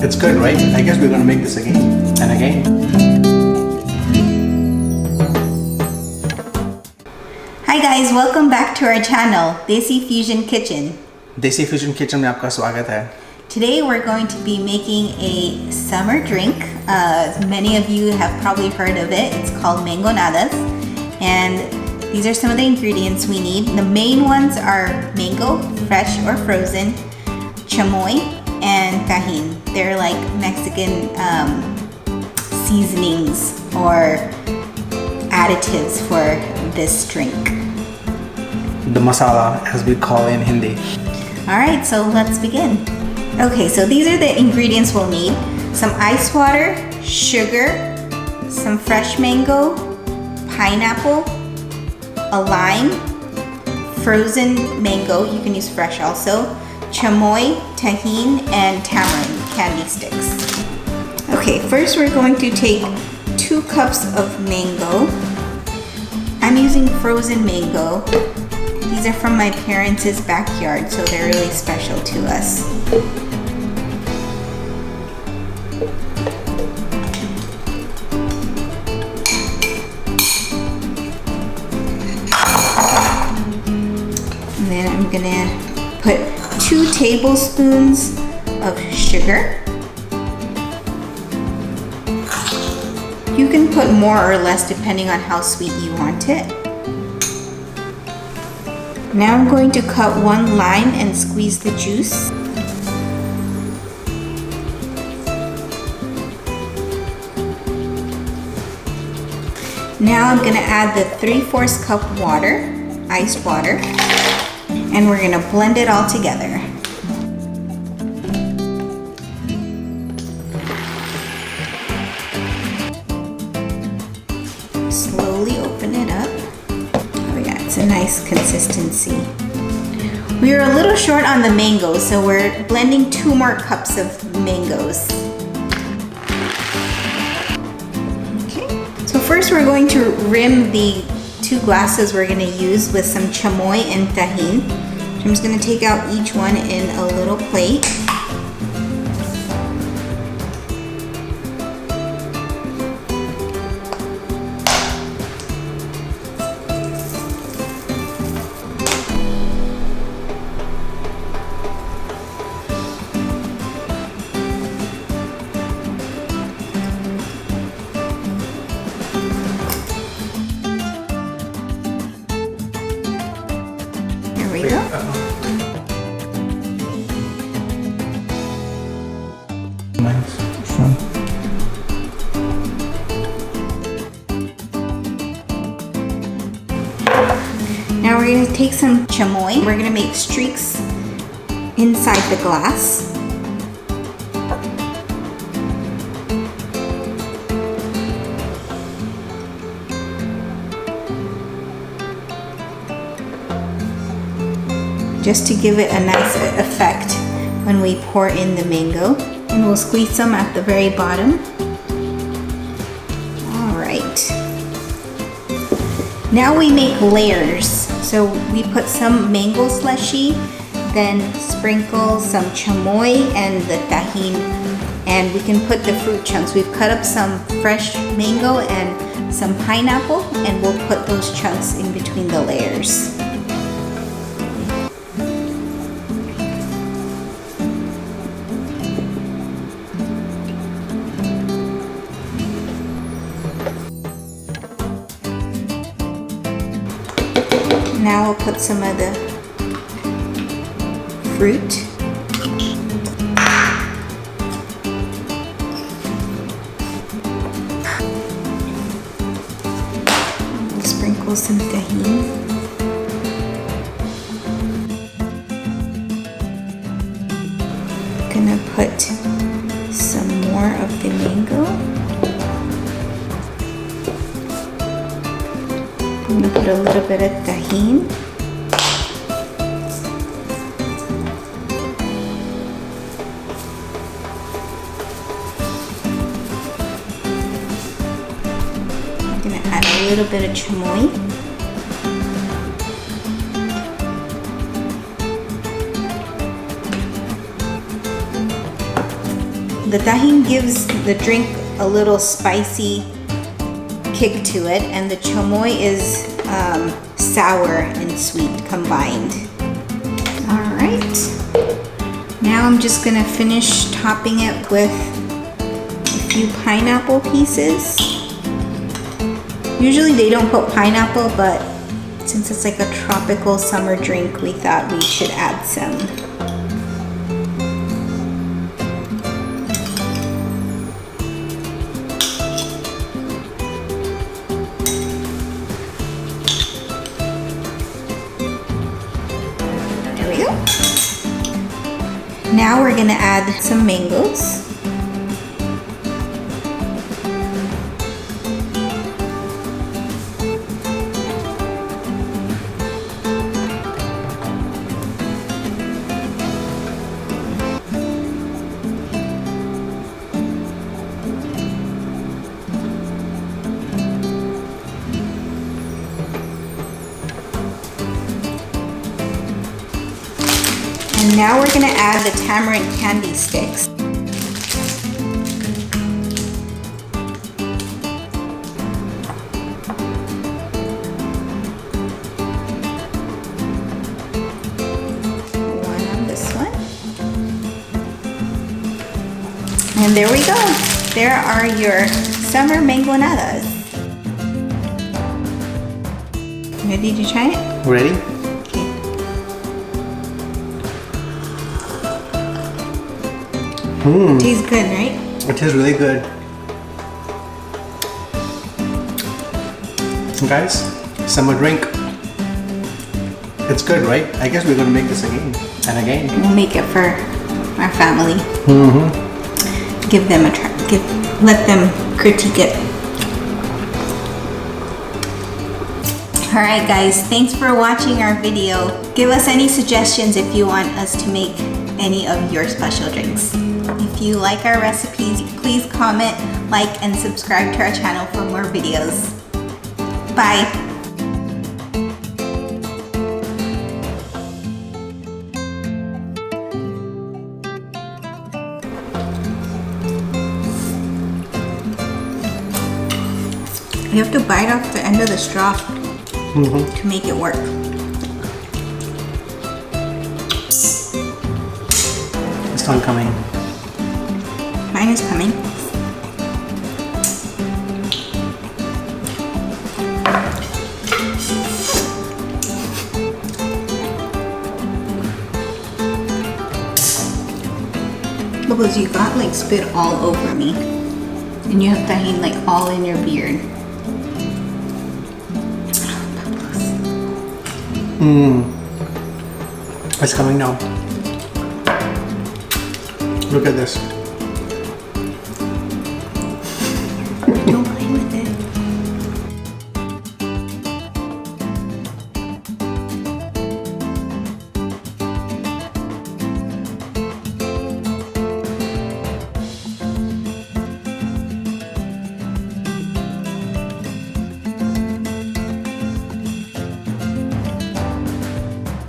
It's good, right? I guess we're gonna make this again and again. Hi guys, welcome back to our channel, Desi Fusion Kitchen. Desi Fusion Kitchen में आपका स्वागत है. Today we're going to be making a summer drink. Many of you have probably heard of it. It's called mangonadas. And these are some of the ingredients we need. The main ones are mango, fresh or frozen, chamoy, and tajín. They're like Mexican seasonings or additives for this drink. The masala, as we call it in Hindi. Alright, so let's begin. Okay, so these are the ingredients we'll need. Some ice water, sugar, some fresh mango, pineapple, a lime, frozen mango, you can use fresh also, chamoy, tajín, and tamarind candy sticks. Okay, first we're going to take 2 cups of mango. I'm using frozen mango. These are from my parents' backyard, so they're really special to us. And then I'm gonna put 2 tablespoons of sugar. You can put more or less depending on how sweet you want it. Now I'm going to cut 1 lime and squeeze the juice. Now I'm gonna add the 3/4 cup water, iced water, and we're gonna blend it all together. Slowly open it up. Oh yeah, it's a nice consistency. We are a little short on the mangoes, so we're blending 2 more cups of mangoes. Okay, so first we're going to rim the 2 glasses we're gonna use with some chamoy and tajín. I'm just gonna take out each one in a little plate. There we go. Nice. Now we're going to take some chamoy. We're going to make streaks inside the glass. Just to give it a nice effect when we pour in the mango. And we'll squeeze some at the very bottom. All right. Now we make layers. So we put some mango slushy, then sprinkle some chamoy and the tajín, and we can put the fruit chunks. We've cut up some fresh mango and some pineapple, and we'll put those chunks in between the layers. Now we'll put some of the fruit. We'll sprinkle some tajín. Gonna put some more of the mango. I'm gonna put a little bit of tajín. I'm gonna add a little bit of chamoy. The tahini gives the drink a little spicy kick to it, and the chamoy is sour and sweet combined. All right. Now I'm just gonna finish topping it with a few pineapple pieces. Usually they don't put pineapple, but since it's like a tropical summer drink, we thought we should add some. There we go. Now we're gonna add some mangoes. And now we're gonna add the tamarind candy sticks. One on this one. And there we go. There are your summer mangonadas. Ready to try it? Ready? Tastes good, right? It tastes really good. Guys, summer drink. It's good, right? I guess we're gonna make this again and again. We'll make it for our family. Give them a try. Let them critique it. All right, guys. Thanks for watching our video. Give us any suggestions if you want us to make any of your special drinks. If you like our recipes, please comment, like, and subscribe to our channel for more videos. Bye. You have to bite off the end of the straw to make it work. It's not coming. Mine is coming. Because you got like spit all over me. And you have tahini like all in your beard. It's coming now. Look at this. Don't bite.